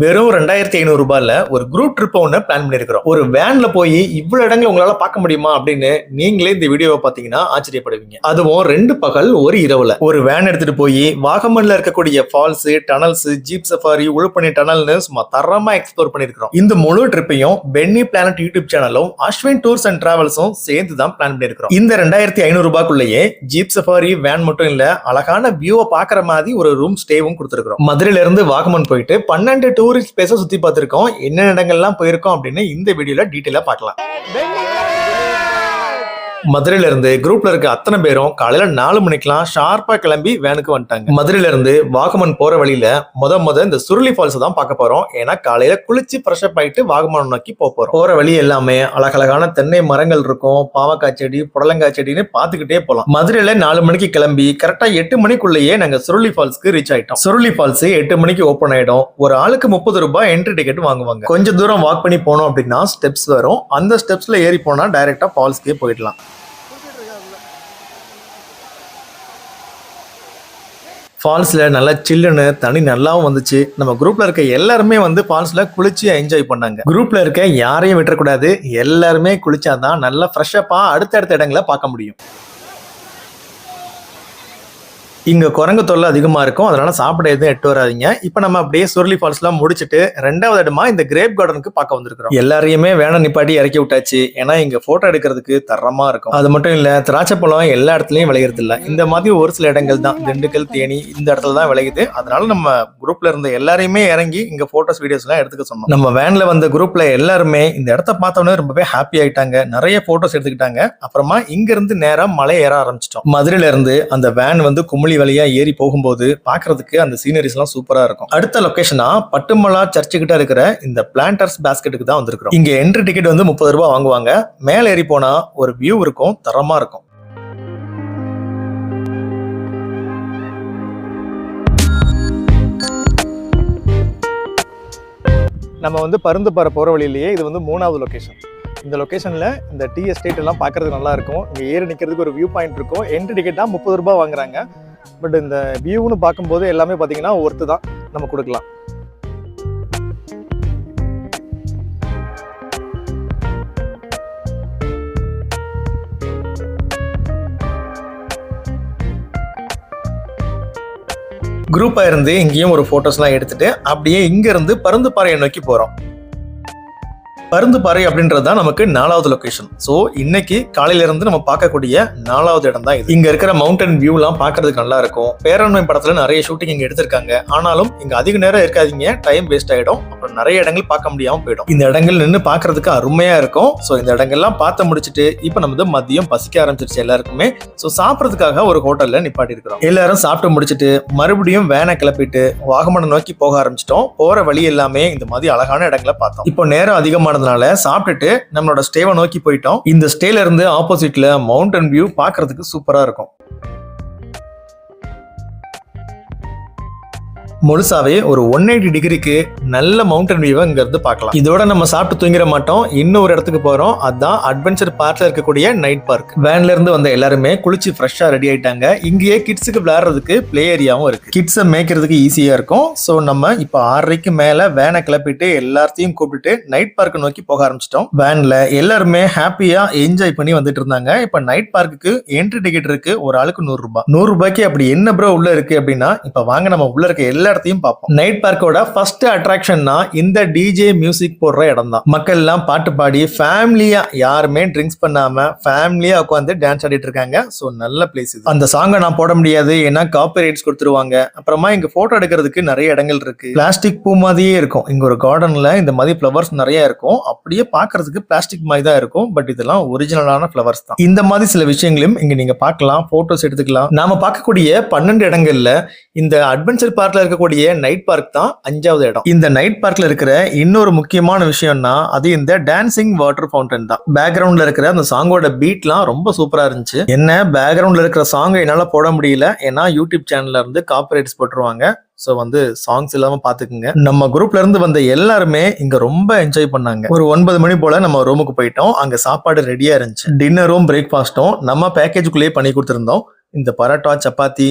வெறும் 2500 ரூபாயில ஒரு குரூப் ட்ரிப் ஒன்று பிளான் பண்ணிருக்கிறோம். ஒரு வேன்ல போய் இவ்வளவு இடங்களை உங்களால பார்க்க முடியுமா அப்படின்னு நீங்களே இந்த வீடியோவை பார்த்தீங்கன்னா ஆச்சரியப்படுவீங்க. அதுவும் 2 பகல் ஒரு இரவுல ஒரு வேன் எடுத்துட்டு போய் வாகமன்ல இருக்கக்கூடிய ஃபால்ஸ், டனல்ஸ், ஜீப் சஃபாரி, உழுப்பணி டனல்னு சும்மா தரமா எக்ஸ்ப்ளோர் பண்ணிருக்கிறோம். இந்த முழு ட்ரிப்பையும் பென்னி பிளானட் யூடியூப் சேனலும் அஸ்வின் டூர்ஸ் அண்ட் டிராவல்ஸும் சேர்ந்து தான் பிளான் பண்ணிருக்கிறோம். இந்த 2500 ரூபாய்க்குள்ளேயே ஜீப் சஃபாரி, வேன் மட்டும் இல்ல, அழகான வியூவை பாக்குற மாதிரி ஒரு ரூம் ஸ்டேவும் கொடுத்திருக்கிறோம். மதுரையில இருந்து வாகமன் போயிட்டு 12 டூரிஸ்ட் பிளேஸை சுத்தி பார்த்திருக்கோம். என்ன இடங்கள்லாம் போயிருக்கோம் அப்படின்னு இந்த வீடியோல டீடைலா பார்க்கலாம். மதுரையில இருந்து குரூப்ல இருக்க அத்தனை பேரும் காலையில 4 மணிக்கெல்லாம் ஷார்ப்பா கிளம்பி வேனுக்கு வந்துட்டாங்க. மதுரையில இருந்து வாகமன் போற வழியில முத இந்த சுருளி ஃபால்ஸ் தான் பார்க்க போறோம். ஏன்னா காலையில குளிச்சு ஃப்ரெஷ் அப் ஆயிட்டு வாகமன் நோக்கி போறோம். போற வழி எல்லாமே அழகழகான தென்னை மரங்கள் இருக்கும், பாவக்காய் செடி, புடலங்காய் செடின்னு பாத்துக்கிட்டே போலாம். மதுரையில 4 மணிக்கு கிளம்பி கரெக்டா 8 மணிக்குள்ளேயே நாங்க சுருளி ஃபால்ஸ்க்கு ரீச் ஆயிட்டோம். சுருளி ஃபால்ஸ் 8 மணிக்கு ஓபன் ஆயிடும். ஒரு ஆளுக்கு 30 ரூபாய் என்ட்ரி டிக்கெட் வாங்குவாங்க. கொஞ்சம் தூரம் வாக் பண்ணி போனோம் அப்படின்னா ஸ்டெப்ஸ் வரும். அந்த ஸ்டெப்ஸ்ல ஏறி போனா டைரக்டா ஃபால்ஸ்க்கே போயிடலாம். ஃபால்ஸ்ல நல்லா சில்லுன்னு தண்ணி நல்லாவும் வந்துச்சு. நம்ம குரூப்ல இருக்க எல்லாருமே ஃபால்ஸ்ல குளிச்சு என்ஜாய் பண்ணாங்க. குரூப்ல இருக்க யாரையும் விட்டுறக்கூடாது. எல்லாருமே குளிச்சாதான் நல்லா ஃப்ரெஷ்ஷப்பா அடுத்தடுத்த இடங்களை பார்க்க முடியும். இங்க குரங்கு தொல்லை அதிகமா இருக்கும், அதனால சாப்பிட எதுவும் எட்டு வராதிங்க. இப்ப நம்ம அப்படியே சுருளி ஃபால்ஸ் எல்லாம் முடிச்சுட்டு 2வது இடமா இந்த கிரேப் கார்டனுக்கு பார்க்க வந்திருக்கிறோம். எல்லாரையுமே வேண நிப்பாட்டி இறக்கி விட்டாச்சு. ஏன்னா இங்க போட்டோ எடுக்கிறதுக்கு தரமா இருக்கும். அது மட்டும் இல்ல, திராட்சை பழம் எல்லா இடத்துலயும் விளையிறது இல்ல. இந்த மாதிரி ஒரு சில இடங்கள் தான், திண்டுக்கல், தேனி இந்த இடத்துல தான் விளையுது. அதனால நம்ம குரூப்ல இருந்த எல்லாரையுமே இறங்கி இங்க போட்டோஸ், வீடியோஸ் எல்லாம் எடுத்துக்க சொன்னோம். நம்ம வேன்ல வந்த குரூப்ல எல்லாருமே இந்த இடத்த பார்த்தோன்னே ரொம்பவே ஹாப்பி ஆயிட்டாங்க. நிறைய போட்டோஸ் எடுத்துக்கிட்டாங்க. அப்புறமா இங்க இருந்து நேரம் மலை ஏற ஆரம்பிச்சிட்டோம். மதுரையில இருந்து அந்த வேன் குமுளி வழியா ஏறி போகும்போது பாக்குறதுக்கு அந்த சீனரிஸ் எல்லாம் சூப்பரா இருக்கும். அடுத்த லொகேஷனா பட்டுமலா சர்ச்சு கிட்ட இருக்கிற இந்த பிளான்டர்ஸ் பாஸ்கெட்டுக்கு தான் வந்திருக்கிறோம். இங்க என்ட்ரி டிக்கெட் 30 ரூபாய் வாங்குவாங்க. மேல ஏறி போனா ஒரு வியூ இருக்கும், தரமா இருக்கும். நம்ம பருந்துப்பாறை போற வழியிலேயே இது 3வது லொகேஷன். இந்த லொகேஷன்ல இந்த டீ எஸ்டேட் எல்லாம் பாக்குறதுக்கு நல்லா இருக்கும். இங்க ஏறி நிக்கிறதுக்கு ஒரு வியூ பாயிண்ட் இருக்கும். என்ட்ரி டிக்கெட்டா 30 ரூபாய் வாங்குறாங்க. பட் இந்த வியூன்னு பார்க்கும்போது எல்லாமே பாத்தீங்கன்னா ஒர்த்து தான், நம்ம கொடுக்கலாம். குரூப்பா இருந்து இங்கேயும் ஒரு போட்டோஸ்லாம் எடுத்துட்டு அப்படியே இங்க இருந்து பருந்துப்பாறையை நோக்கி போறோம். பருந்துப்பாறை அப்படின்றது தான் நமக்கு 4வது லொகேஷன். ஸோ இன்னைக்கு காலையில இருந்து நம்ம பார்க்கக்கூடிய 4வது இடம் தான் இது. இங்க இருக்கிற மவுண்டன் வியூ எல்லாம் பார்க்கறதுக்கு நல்லா இருக்கும். பேரண்மை படத்துல நிறைய ஷூட்டிங் இங்க எடுத்திருக்காங்க. ஆனாலும் இங்க அதிக நேரம் இருக்காதீங்க, டைம் வேஸ்ட் ஆயிடும். அப்புறம் நிறைய இடங்கள் பார்க்க முடியாம போயிடும். இந்த இடங்கள் நின்று பார்க்கறதுக்கு அருமையா இருக்கும். ஸோ இந்த இடங்கள்லாம் பார்த்து முடிச்சுட்டு இப்ப நம்ம மதியம் பசிக்க ஆரம்பிச்சிருச்சு எல்லாருக்குமே. ஸோ சாப்பிட்றதுக்காக ஒரு ஹோட்டல்ல நிப்பாட்டி இருக்கிறோம். எல்லாரும் சாப்பிட்டு முடிச்சுட்டு மறுபடியும் வேனை கிளப்பிட்டு வாகமனை நோக்கி போக ஆரம்பிச்சிட்டோம். போற வழி எல்லாமே இந்த மாதிரி அழகான இடங்களை பார்த்தோம். இப்போ நேரம் அதிகமான சாப்பிட்டுட்டு நம்மளோட ஸ்டேவை நோக்கி போயிட்டோம். இந்த ஸ்டேல இருந்து ஆப்போசிட்ல மவுண்டன் வியூ பார்க்கிறதுக்கு சூப்பரா இருக்கும். முழுசாவே ஒரு 180 டிகிரிக்கு நல்ல மவுண்டன் வியூவை இங்க இருந்து பார்க்கலாம். இதோட நம்ம சாப்பிட்டு தூங்கிட மாட்டோம். இன்னொரு இடத்துக்கு போறோம். அதுதான் அட்வென்ச்சர் பார்க்ல இருக்கக்கூடிய நைட் பார்க். வேன்ல இருந்து வந்த எல்லாருமே குளிச்சு ஃப்ரெஷ்ஷா ரெடி ஆயிட்டாங்க. இங்கேயே கிட்ஸுக்கு விளையாடுறதுக்கு பிளே ஏரியாவும் இருக்கு. கிட்ஸை மேய்க்கிறதுக்கு ஈஸியா இருக்கும். ஸோ நம்ம இப்ப 6:30க்கு மேல வேனை கிளப்பிட்டு எல்லாத்தையும் கூப்பிட்டு நைட் பார்க் நோக்கி போக ஆரம்பிச்சிட்டோம். வேன்ல எல்லாருமே ஹாப்பியா என்ஜாய் பண்ணி வந்துட்டு இருந்தாங்க. இப்ப நைட் பார்க்குக்கு என்ட்ரி டிக்கெட் இருக்கு. ஒரு ஆளுக்கு 100 ரூபாய். 100 ரூபாய்க்கு அப்படி என்ன ப்ரோ உள்ள இருக்கு அப்படின்னா, இப்ப வாங்க நம்ம உள்ள இருக்க எல்லா இடத்தையும் பார்ப்போம். நைட் பார்க்கோட ஃபர்ஸ்ட் அட்ராக்ஷன்னா இந்த டிஜே மியூசிக் போடுற இடம் தான். மக்கள் எல்லாம் பாட்டு பாடி ஃபேமிலியா, யாருமே ட்ரிங்க்ஸ் பண்ணாம ஃபேமிலியா உட்காந்து டான்ஸ் ஆடிட்டு இருக்காங்க. சோ நல்ல பிளேஸ் இது. அந்த சாங்கை நான் போட முடியாது, ஏன்னா காப்பிரைட்ஸ் கொடுத்துருவாங்க. அப்புறமா இங்க போட்டோ எடுக்கிறதுக்கு நிறைய இடங்கள் இருக்கு. பிளாஸ்டிக் பூ மாதிரியே இருக்கும். இங்க ஒரு கார்டன்ல இந்த மாதிரி ஃபிளவர்ஸ் நிறைய இருக்கும். அப்படியே பாக்குறதுக்கு பிளாஸ்டிக் மாதிரி தான் இருக்கும். பட் இதெல்லாம் ஒரிஜினலான ஃபிளவர்ஸ் தான். இந்த மாதிரி சில விஷயங்களையும் இங்க நீங்க பார்க்கலாம், போட்டோஸ் எடுத்துக்கலாம். நாம பார்க்கக்கூடிய 12 இடங்கள்ல இந்த அட்வென்ச்சர் பார்க்ல இருக்கக்கூடிய நைட் பார்க் தான் 5வது இடம். இந்த நைட் பார்க்ல இருக்கிற இன்னொரு முக்கியமான விஷயம்னா அது இந்த டான்சிங் வாட்டர் ஃபவுண்டன் தான். பேக்ரவுண்ட்ல இருக்கிற அந்த சாங்கோட பீட்லாம் ரொம்ப சூப்பரா இருந்துச்சு. என்ன பேக்ரவுண்ட்ல இருக்கிற சாங் என்னால போட முடியல, ஏன்னா யூடியூப் சேனல்ல இருந்து காப்பிரைட்ஸ் போட்டுருவாங்க. சோ சாங்ஸ் இல்லாம பாத்துக்குங்க. நம்ம குரூப்ல இருந்து வந்த எல்லாருமே இங்க ரொம்ப என்ஜாய் பண்ணாங்க. ஒரு 9 மணி போல நம்ம ரூமுக்கு போயிட்டோம். அங்க சாப்பாடு ரெடியா இருந்துச்சு. டின்னரும் பிரேக்ஃபாஸ்டும் நம்ம பேக்கேஜுக்குள்ளேயே பண்ணி கொடுத்திருந்தோம். இந்த parotta, chapati,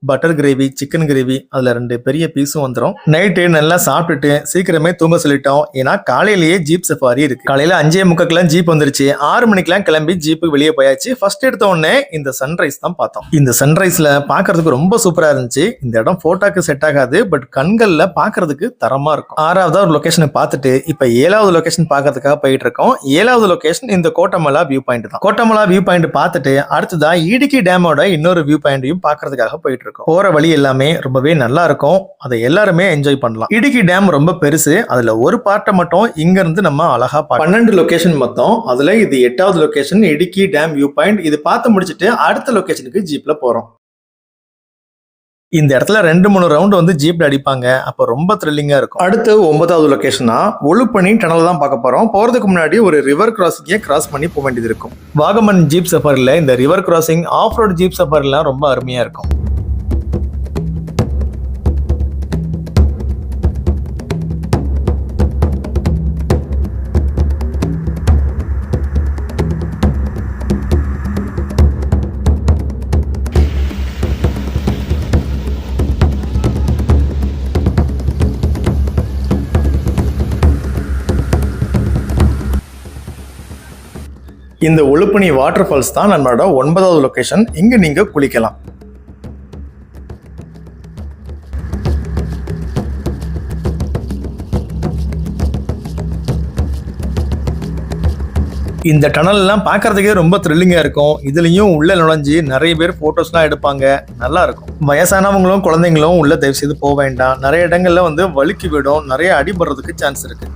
butter gravy, chicken gravy, அதுல 2 பெரிய பீஸும் வந்துடும். நைட்டு நல்லா சாப்பிட்டுட்டு சீக்கிரமே தூங்க சொல்லிட்டோம். ஏன்னா காலையிலேயே ஜீப் சஃபாரி இருக்கு. காலையில 5:45 ஜீப் வந்துருச்சு. 6 மணிக்கெல்லாம் கிளம்பி ஜீப்பு வெளியே போயாச்சு. ஃபர்ஸ்ட் எடுத்த உடனே இந்த சன்ரைஸ் தான் பார்த்தோம். இந்த சன்ரைஸ்ல பாக்குறதுக்கு ரொம்ப சூப்பரா இருந்துச்சு. இந்த இடம் போட்டோக்கு செட் ஆகாது, பட் கண்கள்ல பாக்குறதுக்கு தரமா இருக்கும். 6வது ஒரு லொகேஷனை பார்த்துட்டு இப்ப 7வது லொகேஷன் பாக்குறதுக்காக போயிட்டு இருக்கோம். 7வது லொகேஷன் இந்த கோட்டமலா வியூ பாயிண்ட் தான். கோட்டமலா வியூ பாயிண்ட் பார்த்துட்டு அடுத்ததா இடுக்கி டேமோட இன்னொரு வியூ பாயிண்டையும் பாக்குறதுக்காக போயிட்டு இருக்கோம். போற வழி எல்லாமே ரொம்பவே நல்லா இருக்கும். அதை எல்லாருமே என்ஜாய் பண்ணலாம். இடுக்கி டேம் ரொம்ப பெருசு. அதுல ஒரு பார்ட்டை மட்டும் இங்க இருந்து நம்ம அழகா 12 லொகேஷன் மொத்தம். அதுல இது 8வது லொகேஷன் இடுக்கி டேம் வியூ பாயிண்ட். இது பார்த்து முடிச்சிட்டு அடுத்த லொகேஷனுக்கு ஜீப்ல போறோம். இந்த இடத்துல 2-3 ரவுண்ட் வந்து ஜீப்ல அடிப்பாங்க. அப்ப ரொம்ப த்ரில்லிங்கா இருக்கும். அடுத்து 9வது லொகேஷனா ஒழுப்பணி டனல் தான் பார்க்க போறோம். போறதுக்கு முன்னாடி ஒரு ரிவர் கிராசிங்கை கிராஸ் பண்ணி போக வேண்டியது இருக்கும். வாகமன் ஜீப் சஃபாரில இந்த river crossing, off road jeep சஃபாரிலாம் ரொம்ப அருமையா இருக்கும். இந்த ஒழுப்பணி வாட்டர் ஃபால்ஸ் தான் நம்மளோட 9வது லொகேஷன். இங்க நீங்க குளிக்கலாம். இந்த டனல் எல்லாம் பாக்குறதுக்கே ரொம்ப த்ரில்லிங்கா இருக்கும். இதுலயும் உள்ள நுழைஞ்சு நிறைய பேர் போட்டோஸ்லாம் எடுப்பாங்க. நல்லா இருக்கும். வயசானவங்களும் குழந்தைங்களும் உள்ள தயவு செய்து போக வேண்டாம். நிறைய இடங்கள்ல வந்து வழுக்கி விடும். நிறைய அடிபடுறதுக்கு சான்ஸ் இருக்கு.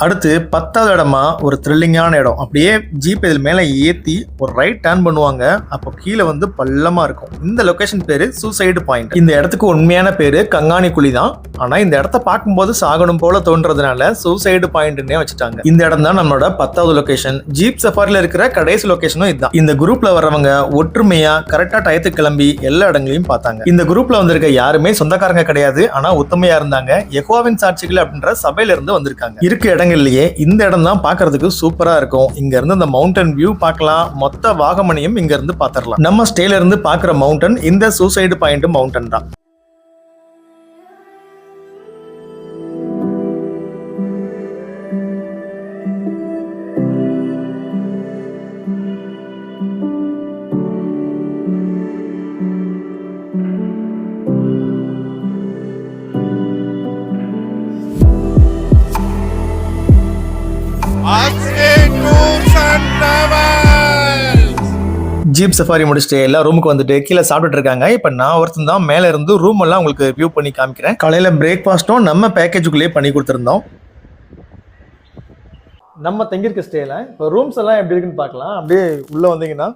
அடுத்து 10வது இடமா ஒரு த்ரில்லிங்கான இடம். அப்படியே ஜீப் இதில் மேலே ஏற்றி ஒரு ரைட் டர்ன் பண்ணுவாங்க. அப்போ கீழே வந்து பள்ளமா இருக்கும். இந்த லொகேஷன் பேரு சூசைடு பாயிண்ட். இந்த இடத்துக்கு உண்மையான பேரு கங்காணி குழி தான். ஆனா இந்த இடத்த பார்க்கும்போது சாகணும் போல தோன்றதுனால சூசைடு பாயிண்ட்னே வச்சுட்டாங்க. இந்த இடம் தான் நம்மளோட 10வது லொகேஷன். ஜீப் சஃபாரில இருக்கிற கடைசி லொகேஷனும் இதுதான். இந்த குரூப்ல வர்றவங்க ஒற்றுமையா கரெக்டா டயத்துக்கு கிளம்பி எல்லா இடங்களையும் பார்த்தாங்க. இந்த குரூப்ல வந்திருக்க யாருமே சொந்தக்காரங்க கிடையாது. ஆனா ஒத்துமையா இருந்தாங்க. யெகோவாவின் சாட்சிகள் அப்படின்ற சபையில இருந்து வந்திருக்காங்க. இருக்க இடங்கள்லயே இந்த இடம் தான் பாக்குறதுக்கு சூப்பரா இருக்கும். இங்க இருந்து இந்த மவுண்டன் வியூ பார்க்கலாம். மொத்த வாகமனையும் இங்க இருந்து பாத்திரலாம். நம்ம ஸ்டேல இருந்து பாக்குற மவுண்டன் இந்த சூசைடு பாயிண்ட் மவுண்டன் தான். ஜீப் சஃபாரி முடிச்சுட்டு எல்லாம் ரூமுக்கு வந்துட்டு கீழே சாப்பிட்டுட்டு இருக்காங்க. இப்போ நான் ஒருத்தன் தான் மேலே இருந்து ரூம் எல்லாம் உங்களுக்கு வியூ பண்ணி காமிக்கிறேன். காலையில் பிரேக்ஃபாஸ்ட்டும் நம்ம பேக்கேஜுக்குள்ளேயே பண்ணி கொடுத்துருந்தோம். நம்ம தங்கியிருக்க ஸ்டேல இப்போ ரூம்ஸ் எல்லாம் எப்படி இருக்குன்னு பார்க்கலாம். அப்படியே உள்ளே வந்தீங்கன்னா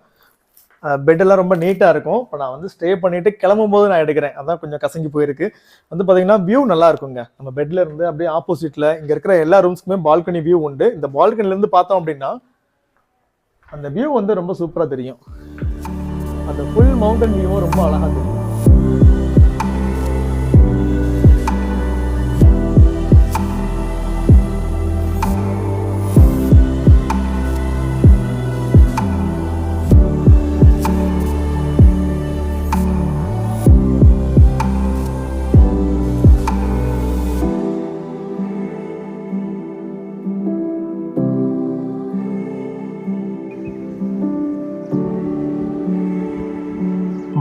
பெட்டெல்லாம் ரொம்ப நீட்டாக இருக்கும். இப்போ நான் வந்து ஸ்டே பண்ணிட்டு கிளம்பும் போது நான் எடுக்கிறேன். அதான் கொஞ்சம் கசங்கி போயிருக்கு. வந்து பார்த்தீங்கன்னா வியூ நல்லா இருக்குங்க. நம்ம பெட்ல இருந்து அப்படியே ஆப்போசிட்ல இங்கே இருக்கிற எல்லா ரூம்ஸ்க்குமே பால்கனி வியூ உண்டு. இந்த பால்கனிலேருந்து பார்த்தோம் அப்படின்னா அந்த வியூ வந்து ரொம்ப சூப்பராக தெரியும். அந்த ஃபுல் மவுண்டன் வியூவும் ரொம்ப அழகாக தெரியும்.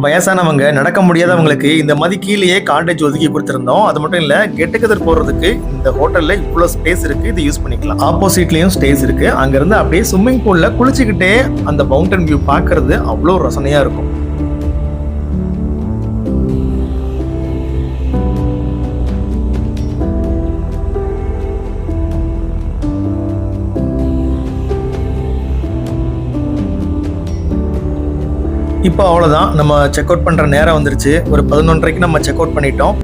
வயசானவங்க நடக்க முடியாதவங்களுக்கு இந்த மாதிரி கீழேயே காட்டேஜ் ஒதுக்கி கொடுத்துருந்தோம். அது மட்டும் இல்ல கெட் டுகெதர் போறதுக்கு இந்த ஹோட்டல்ல இவ்வளவு ஸ்பேஸ் இருக்கு. இது யூஸ் பண்ணிக்கலாம். ஆப்போசிட்லயும் ஸ்பேஸ் இருக்கு. அங்க இருந்து அப்படியே ஸ்விம்மிங் பூல்ல குளிச்சுக்கிட்டே அந்த மவுண்டன் வியூ பாக்குறது அவ்வளவு ரசனையா இருக்கும். இப்போ அவ்வளோதான், நம்ம செக் அவுட் பண்ணுற நேரம் வந்துருச்சு. ஒரு 11:30க்கு நம்ம செக் அவுட் பண்ணிட்டோம்.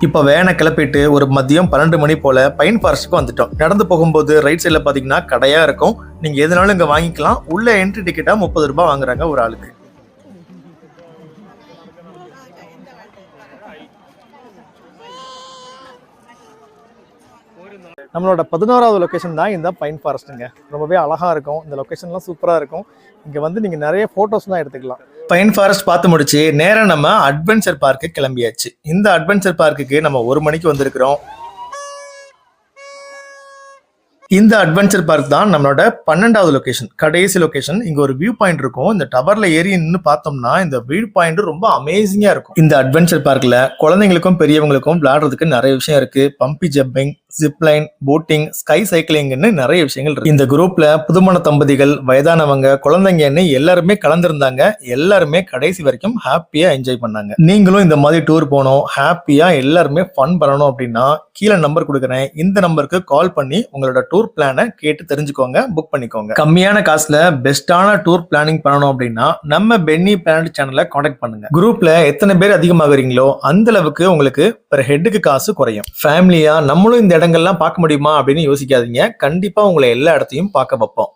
இப்போ வேனை கிளப்பிட்டு ஒரு மதியம் 12 மணி போல பைன் ஃபாரஸ்ட்டுக்கு வந்துட்டோம். நடந்து போகும்போது ரைட் சைடில் பார்த்தீங்கன்னா கடையா இருக்கும். நீங்க எதுனாலும் இங்க வாங்கிக்கலாம். உள்ள என்ட்ரி டிக்கெட்டா 30 ரூபாய் வாங்குறாங்க ஒரு ஆளுக்கு. நம்மளோட 11வது லொக்கேஷன் தான் இந்த பைன் ஃபாரஸ்ட்டுங்க. ரொம்பவே அழகா இருக்கும். இந்த லொக்கேஷன்லாம் சூப்பரா இருக்கும். இங்க வந்து நீங்க நிறைய போட்டோஸ் தான் எடுத்துக்கலாம். பைன் ஃபாரஸ்ட் பார்த்து முடிச்சு நேரா நம்ம அட்வென்ச்சர் பார்க்கு கிளம்பியாச்சு. இந்த அட்வென்ச்சர் பார்க்குக்கு நம்ம 1 மணிக்கு வந்திருக்கிறோம். இந்த அட்வென்ச்சர் பார்க் தான் நம்மளோட 12வது லொகேஷன், கடைசி லொகேஷன். இங்க ஒரு வியூ பாயிண்ட் இருக்கும். இந்த டவர்ல ஏறி நின்று பார்த்தோம்னா இந்த வியூ பாயிண்ட் ரொம்ப அமேசிங்கா இருக்கும். இந்த அட்வென்ச்சர் பார்க்ல குழந்தைங்களுக்கும் பெரியவங்களுக்கும் விளையாடுறதுக்கு நிறைய விஷயம் இருக்கு. Bumpy jumping, zipline, boating, sky சைக்கிளிங்னு நிறைய விஷயங்கள் இருக்கு. இந்த குரூப்ல புதுமண தம்பதிகள், வயதானவங்க, குழந்தைங்கன்னு எல்லாருமே கலந்துருந்தாங்க. எல்லாருமே கடைசி வரைக்கும் ஹாப்பியா என்ஜாய் பண்ணாங்க. நீங்களும் இந்த மாதிரி டூர் போனோம், ஹாப்பியா எல்லாருமே ஃபன் பண்ணணும் அப்படின்னா கீழே நம்பர் கொடுக்குறேன். இந்த நம்பருக்கு கால் பண்ணி உங்களோட டூர் பிளானை கேட்டு தெரிஞ்சுக்கோங்க, புக் பண்ணிக்கோங்க. கம்மியான காசுல பெஸ்டான டூர் பிளானிங் பண்ணணும் அப்படின்னா நம்ம பென்னி பிளானட் சேனலை காண்டாக்ட் பண்ணுங்க. குரூப்ல எத்தனை பேர் அதிகமாகறீங்களோ அந்த அளவுக்கு உங்களுக்கு பெர் ஹெட்டுக்கு காசு குறையும். ஃபேமிலியா நம்மளும் இந்த இடங்கள்லாம் பார்க்க முடியுமா அப்படின்னு யோசிக்காதீங்க. கண்டிப்பா உங்களை எல்லா இடத்தையும் பார்க்க வைப்போம்.